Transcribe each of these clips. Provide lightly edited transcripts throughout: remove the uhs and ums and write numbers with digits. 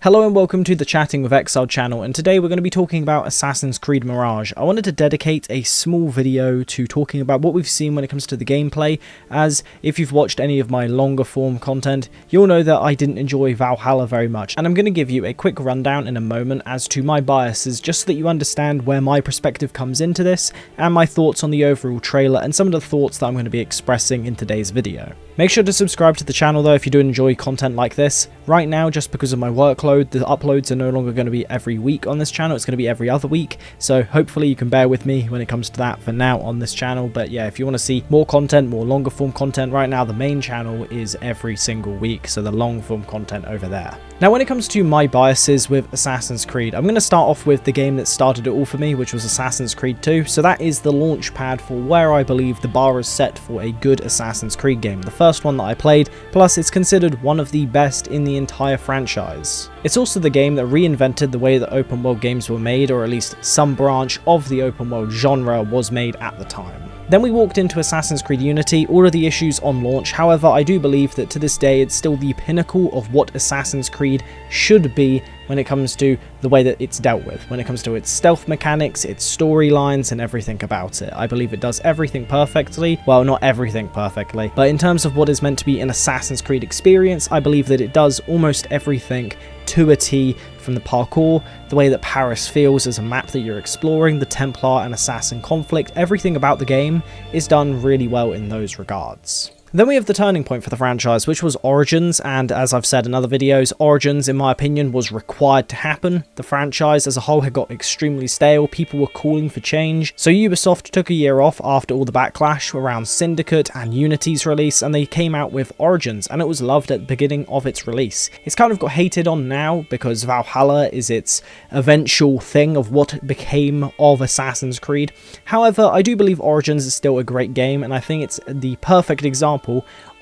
Hello and welcome to the Chatting with Exiled channel, and today we're going to be talking about Assassin's Creed Mirage. I wanted to dedicate a small video to talking about what we've seen when it comes to the gameplay, as if you've watched any of my longer form content, you'll know that I didn't enjoy Valhalla very much, and I'm going to give you a quick rundown in a moment as to my biases, just so that you understand where my perspective comes into this, and my thoughts on the overall trailer, and some of the thoughts that I'm going to be expressing in today's video. Make sure to subscribe to the channel though if you do enjoy content like this. Right now, just because of my workload, the uploads are no longer going to be every week on this channel, it's going to be every other week, so hopefully you can bear with me when it comes to that for now on this channel. But yeah, if you want to see more content, more longer form content, right now the main channel is every single week, so the long form content over there. Now when it comes to my biases with Assassin's Creed, I'm going to start off with the game that started it all for me, which was Assassin's Creed 2, so that is the launch pad for where I believe the bar is set for a good Assassin's Creed game. The first one that I played, plus it's considered one of the best in the entire franchise. It's also the game that reinvented the way that open world games were made, or at least some branch of the open world genre was made at the time. Then we walked into Assassin's Creed Unity, all of the issues on launch. However, I do believe that to this day it's still the pinnacle of what Assassin's Creed should be when it comes to the way that it's dealt with, when it comes to its stealth mechanics, its storylines, and everything about it. I believe it does everything perfectly. Well, not everything perfectly, but in terms of what is meant to be an Assassin's Creed experience, I believe that it does almost everything to a T, from the parkour, the way that Paris feels as a map that you're exploring, the Templar and Assassin conflict, everything about the game is done really well in those regards. Then we have the turning point for the franchise, which was Origins, and as I've said in other videos, Origins, in my opinion, was required to happen. The franchise as a whole had got extremely stale, people were calling for change, so Ubisoft took a year off after all the backlash around Syndicate and Unity's release, and they came out with Origins, and it was loved at the beginning of its release. It's kind of got hated on now, because Valhalla is its eventual thing of what became of Assassin's Creed. However, I do believe Origins is still a great game, and I think it's the perfect example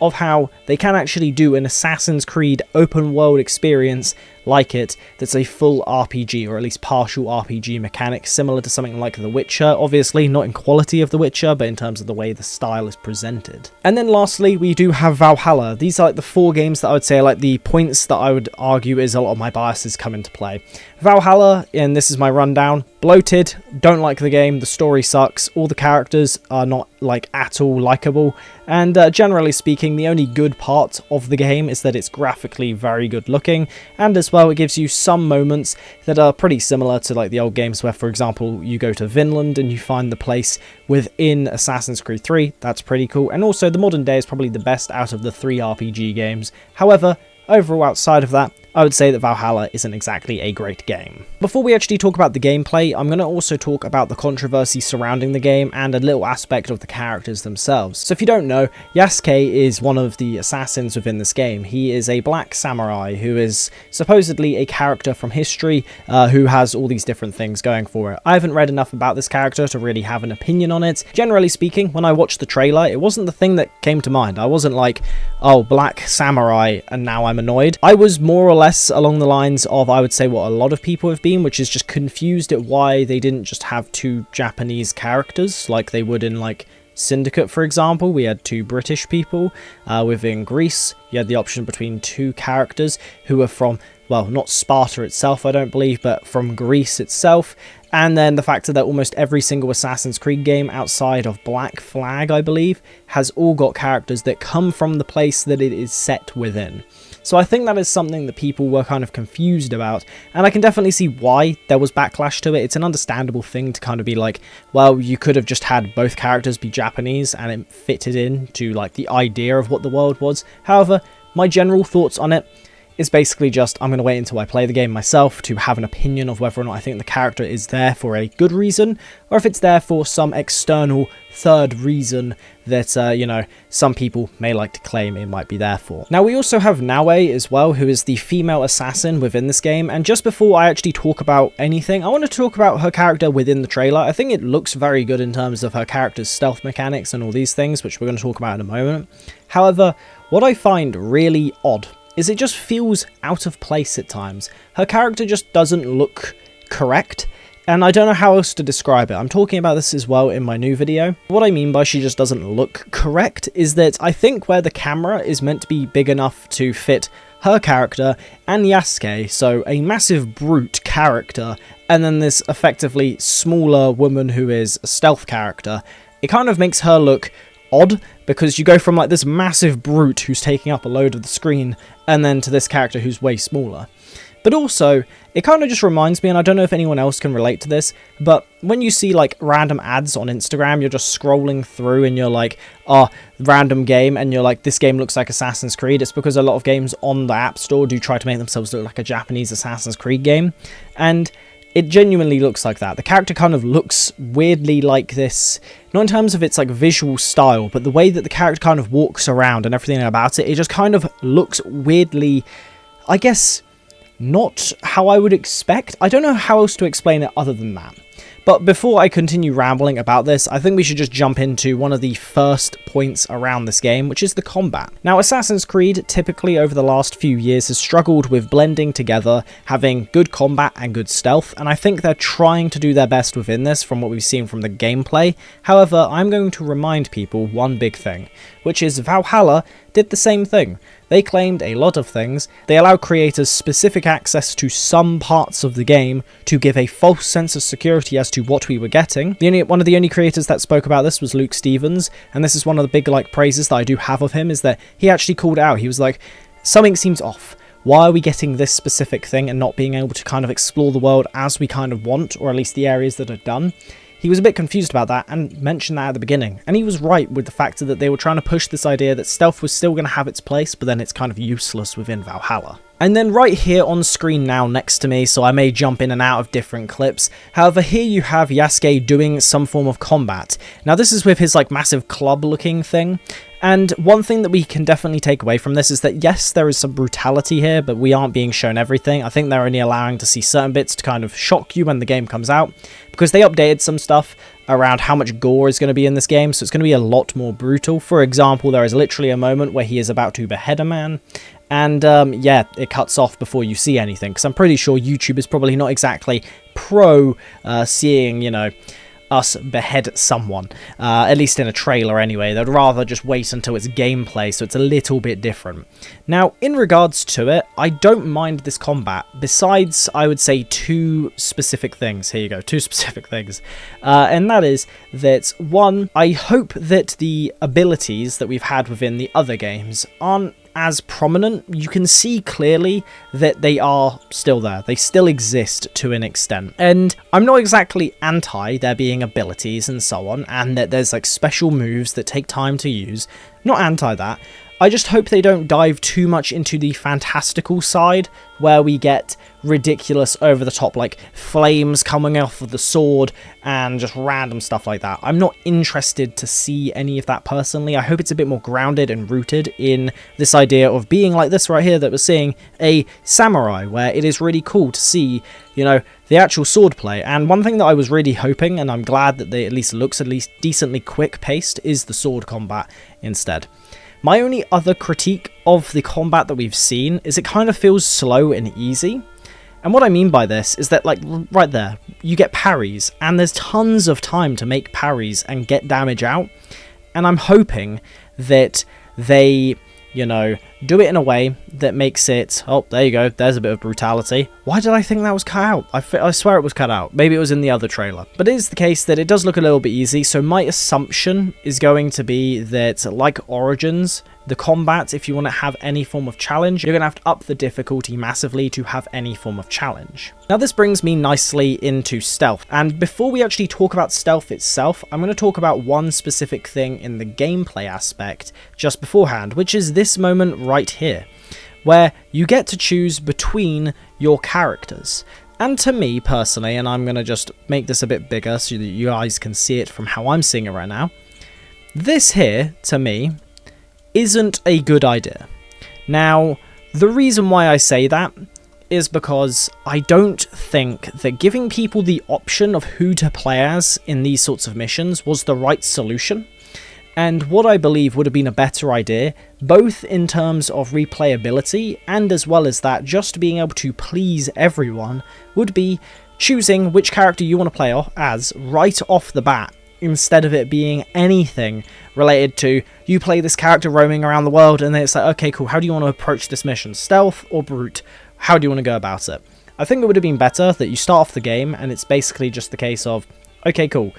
of how they can actually do an Assassin's Creed open world experience like it that's a full RPG, or at least partial RPG mechanic, similar to something like The Witcher. Obviously not in quality of The Witcher, but in terms of the way the style is presented. And then lastly, we do have Valhalla. These are like the four games that I would say are like the points that I would argue is a lot of my biases come into play. Valhalla, and this is my rundown: bloated, don't like the game, the story sucks, all the characters are not like at all likable, and generally speaking, the only good part of the game is that it's graphically very good looking, and as well it gives you some moments that are pretty similar to like the old games where, for example, you go to Vinland and you find the place within Assassin's Creed 3, that's pretty cool, and also the modern day is probably the best out of the 3 RPG games. However, overall outside of that, I would say that Valhalla isn't exactly a great game. Before we actually talk about the gameplay, I'm going to also talk about the controversy surrounding the game and a little aspect of the characters themselves. So if you don't know, Yasuke is one of the assassins within this game. He is a black samurai who is supposedly a character from history who has all these different things going for it. I haven't read enough about this character to really have an opinion on it. Generally speaking, when I watched the trailer, it wasn't the thing that came to mind. I wasn't like, oh, black samurai, and now I'm annoyed. I was more or less along the lines of, I would say, what a lot of people have been, which is just confused at why they didn't just have 2 Japanese characters like they would in like Syndicate, for example. We had 2 British people. Within Greece, you had the option between 2 characters who were from, well, not Sparta itself, I don't believe, but from Greece itself. And then the fact that almost every single Assassin's Creed game outside of Black Flag, I believe, has all got characters that come from the place that it is set within. So I think that is something that people were kind of confused about, and I can definitely see why there was backlash to it. It's an understandable thing to kind of be like, well, you could have just had both characters be Japanese and it fitted in to like the idea of what the world was. However, my general thoughts on it is basically just, I'm going to wait until I play the game myself to have an opinion of whether or not I think the character is there for a good reason, or if it's there for some external third reason that, you know, some people may like to claim it might be there for. Now, we also have Naue as well, who is the female assassin within this game, and just before I actually talk about anything, I want to talk about her character within the trailer. I think it looks very good in terms of her character's stealth mechanics and all these things, which we're going to talk about in a moment. However, what I find really odd is it just feels out of place at times. Her character just doesn't look correct, and I don't know how else to describe it. I'm talking about this as well in my new video. What I mean by she just doesn't look correct is that I think where the camera is meant to be big enough to fit her character, and Yasuke, so a massive brute character, and then this effectively smaller woman who is a stealth character, it kind of makes her look odd, because you go from like this massive brute who's taking up a load of the screen, and then to this character who's way smaller. But also, it kind of just reminds me, and I don't know if anyone else can relate to this, but when you see like random ads on Instagram, you're just scrolling through and you're like, oh, random game, and you're like, this game looks like Assassin's Creed. It's because a lot of games on the App Store do try to make themselves look like a Japanese Assassin's Creed game, and it genuinely looks like that. The character kind of looks weirdly like this, not in terms of its like visual style, but the way that the character kind of walks around and everything about it, it just kind of looks weirdly, I guess, not how I would expect. I don't know how else to explain it other than that. But before I continue rambling about this, I think we should just jump into one of the first points around this game, which is the combat. Now, Assassin's Creed typically over the last few years has struggled with blending together, having good combat and good stealth, and I think they're trying to do their best within this from what we've seen from the gameplay. However, I'm going to remind people one big thing, which is Valhalla did the same thing. They claimed a lot of things. They allowed creators specific access to some parts of the game to give a false sense of security as to what we were getting. One of the only creators that spoke about this was Luke Stevens, and this is one of the big praises that I do have of him, is that he actually called it out. He was like, something seems off. Why are we getting this specific thing and not being able to kind of explore the world as we kind of want, or at least the areas that are done? He was a bit confused about that and mentioned that at the beginning, and he was right with the fact that they were trying to push this idea that stealth was still going to have its place, but then it's kind of useless within Valhalla. And then right here on screen now next to me, so I may jump in and out of different clips, however here you have Yasuke doing some form of combat. Now this is with his massive club looking thing, and one thing that we can definitely take away from this is that yes, there is some brutality here, but we aren't being shown everything. I think they're only allowing to see certain bits to kind of shock you when the game comes out, because they updated some stuff around how much gore is going to be in this game, so it's going to be a lot more brutal. For example, there is literally a moment where he is about to behead a man, and yeah, it cuts off before you see anything, because I'm pretty sure YouTube is probably not exactly pro seeing, you know, us behead someone, at least in a trailer anyway. They'd rather just wait until it's gameplay, so it's a little bit different. Now, in regards to it, I don't mind this combat, besides, I would say, two specific things. Here you go, two specific things. And that is that, one, I hope that the abilities that we've had within the other games aren't as prominent. You can see clearly that they are still there. They still exist to an extent. And I'm not exactly anti there being abilities and so on, and that there's special moves that take time to use. Not anti that. I just hope they don't dive too much into the fantastical side, where we get ridiculous over-the-top, flames coming off of the sword and just random stuff like that. I'm not interested to see any of that personally. I hope it's a bit more grounded and rooted in this idea of being like this right here that we're seeing, a samurai, where it is really cool to see, you know, the actual swordplay. And one thing that I was really hoping, and I'm glad that they at least looks decently quick-paced, is the sword combat instead. My only other critique of the combat that we've seen is it kind of feels slow and easy. And what I mean by this is that, right there, you get parries, and there's tons of time to make parries and get damage out. And I'm hoping that they, you know, do it in a way that makes it... Oh, there you go. There's a bit of brutality. Why did I think that was cut out? I swear it was cut out. Maybe it was in the other trailer. But it is the case that it does look a little bit easy, so my assumption is going to be that, like Origins, the combat, if you want to have any form of challenge, you're going to have to up the difficulty massively to have any form of challenge. Now this brings me nicely into stealth, and before we actually talk about stealth itself, I'm going to talk about one specific thing in the gameplay aspect just beforehand, which is this moment right here, where you get to choose between your characters. And to me personally, and I'm going to just make this a bit bigger so that you guys can see it from how I'm seeing it right now, this here, to me, isn't a good idea. Now, the reason why I say that is because I don't think that giving people the option of who to play as in these sorts of missions was the right solution. And what I believe would have been a better idea, both in terms of replayability and as well as that just being able to please everyone, would be choosing which character you want to play as right off the bat instead of it being anything related to, you play this character roaming around the world, and then it's like, okay, cool, how do you want to approach this mission? Stealth or brute? How do you want to go about it? I think it would have been better that you start off the game, and it's basically just the case of, okay, cool.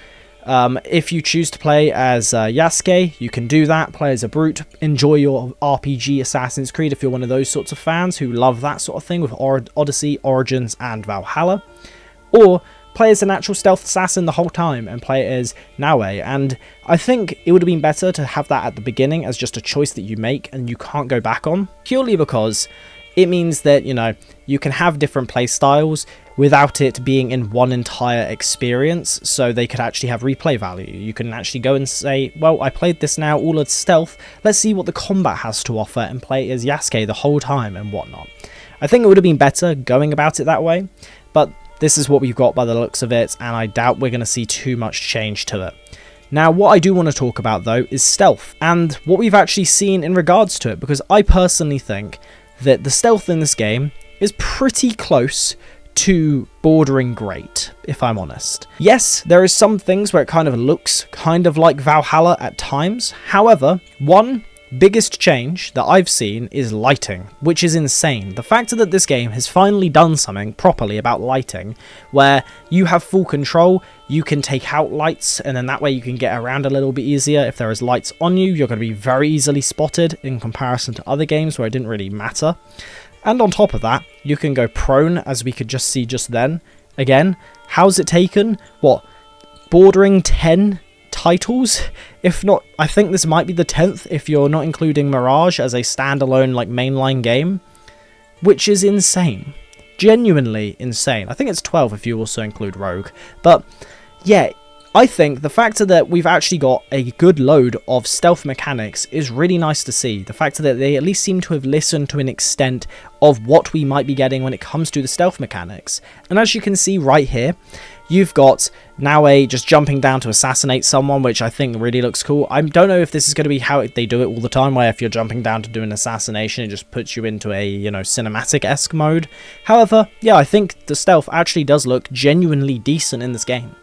If you choose to play as Yasuke, you can do that, play as a brute, enjoy your RPG Assassin's Creed if you're one of those sorts of fans who love that sort of thing with Odyssey, Origins, and Valhalla. Or play as a natural stealth assassin the whole time and play it as Naue. And I think it would have been better to have that at the beginning as just a choice that you make and you can't go back on, purely because it means that, you know, you can have different play styles without it being in one entire experience, so they could actually have replay value. You can actually go and say, well, I played this now all as stealth, let's see what the combat has to offer, and play as Yasuke the whole time and whatnot. I think it would have been better going about it that way, but this is what we've got by the looks of it, and I doubt we're going to see too much change to it. Now, what I do want to talk about, though, is stealth, and what we've actually seen in regards to it, because I personally think that the stealth in this game is pretty close to bordering great, if I'm honest. Yes, there is some things where it kind of looks kind of like Valhalla at times. However, one biggest change that I've seen is lighting, which is insane. The fact that this game has finally done something properly about lighting, where you have full control, you can take out lights, and then that way you can get around a little bit easier. If there is lights on you, you're going to be very easily spotted in comparison to other games where it didn't really matter. And on top of that, you can go prone, as we could just see just then. Again, how's it taken? What, bordering 10 titles? If not, I think this might be the 10th if you're not including Mirage as a standalone like mainline game, which is insane. Genuinely insane. I think it's 12 if you also include Rogue. But yeah, I think the fact that we've actually got a good load of stealth mechanics is really nice to see. The fact that they at least seem to have listened to an extent of what we might be getting when it comes to the stealth mechanics. And as you can see right here, you've got Naue just jumping down to assassinate someone, which I think really looks cool. I don't know if this is going to be how they do it all the time, where if you're jumping down to do an assassination, it just puts you into a, you know, cinematic-esque mode. However, yeah, I think the stealth actually does look genuinely decent in this game.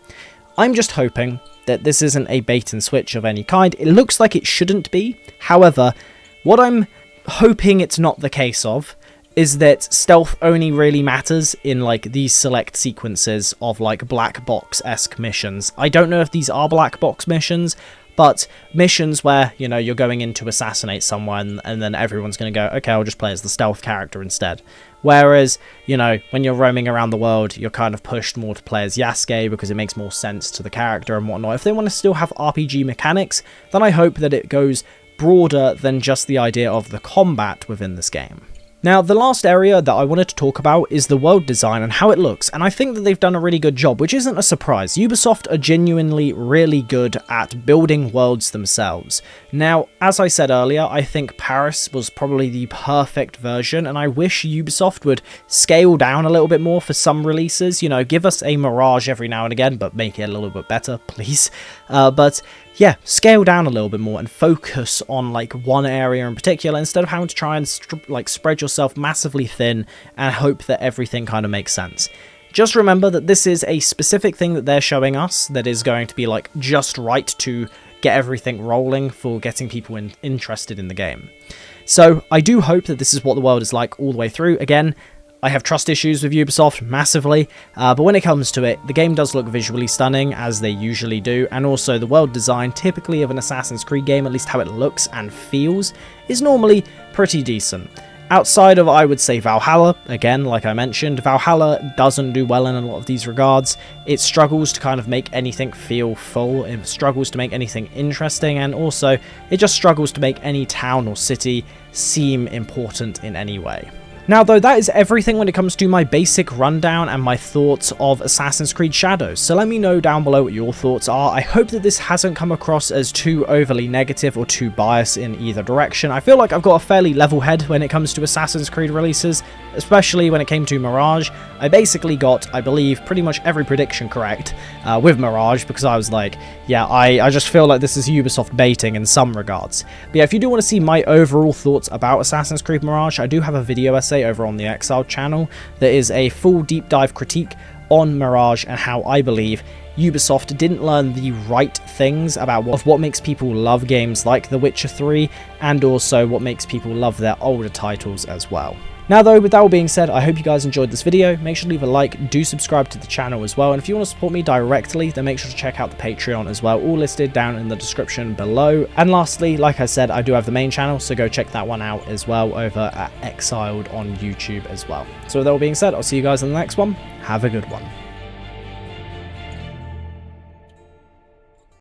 I'm just hoping that this isn't a bait and switch of any kind. It looks like it shouldn't be. However, what I'm hoping it's not the case of is that stealth only really matters in like these select sequences of like black box-esque missions. I don't know if these are black box missions, but missions where, you know, you're going in to assassinate someone and then everyone's going to go, okay, I'll just play as the stealth character instead. Whereas, you know, when you're roaming around the world, you're kind of pushed more to play as Yasuke because it makes more sense to the character and whatnot. If they want to still have RPG mechanics, then I hope that it goes broader than just the idea of the combat within this game. Now, the last area that I wanted to talk about is the world design and how it looks, and I think that they've done a really good job, which isn't a surprise. Ubisoft are genuinely really good at building worlds themselves. Now, as I said earlier, I think Paris was probably the perfect version, and I wish Ubisoft would scale down a little bit more for some releases. You know, give us a Mirage every now and again, but make it a little bit better, please. But yeah, scale down a little bit more and focus on like one area in particular instead of having to try and spread yourself massively thin and hope that everything kind of makes sense. Just remember that this is a specific thing that they're showing us that is going to be like just right to get everything rolling for getting people interested in the game. So I do hope that this is what the world is like all the way through. Again, I have trust issues with Ubisoft, massively, but when it comes to it, the game does look visually stunning, as they usually do, and also the world design, typically of an Assassin's Creed game, at least how it looks and feels, is normally pretty decent. Outside of, I would say, Valhalla, again, like I mentioned, Valhalla doesn't do well in a lot of these regards. It struggles to kind of make anything feel full, it struggles to make anything interesting, and also, it just struggles to make any town or city seem important in any way. Now, though, that is everything when it comes to my basic rundown and my thoughts of Assassin's Creed Shadows, so let me know down below what your thoughts are. I hope that this hasn't come across as too overly negative or too biased in either direction. I feel like I've got a fairly level head when it comes to Assassin's Creed releases, especially when it came to Mirage. I basically got, I believe, pretty much every prediction correct with Mirage, because I was like, yeah, I just feel like this is Ubisoft baiting in some regards. But yeah, if you do want to see my overall thoughts about Assassin's Creed Mirage, I do have a video essay over on the Exiled channel that is a full deep dive critique on Mirage and how I believe Ubisoft didn't learn the right things about what makes people love games like The Witcher 3, and also what makes people love their older titles as well. Now though, with that all being said, I hope you guys enjoyed this video. Make sure to leave a like, do subscribe to the channel as well, and if you want to support me directly, then make sure to check out the Patreon as well, all listed down in the description below. And lastly, like I said, I do have the main channel, so go check that one out as well over at Exiled on YouTube as well. So with that all being said, I'll see you guys in the next one. Have a good one.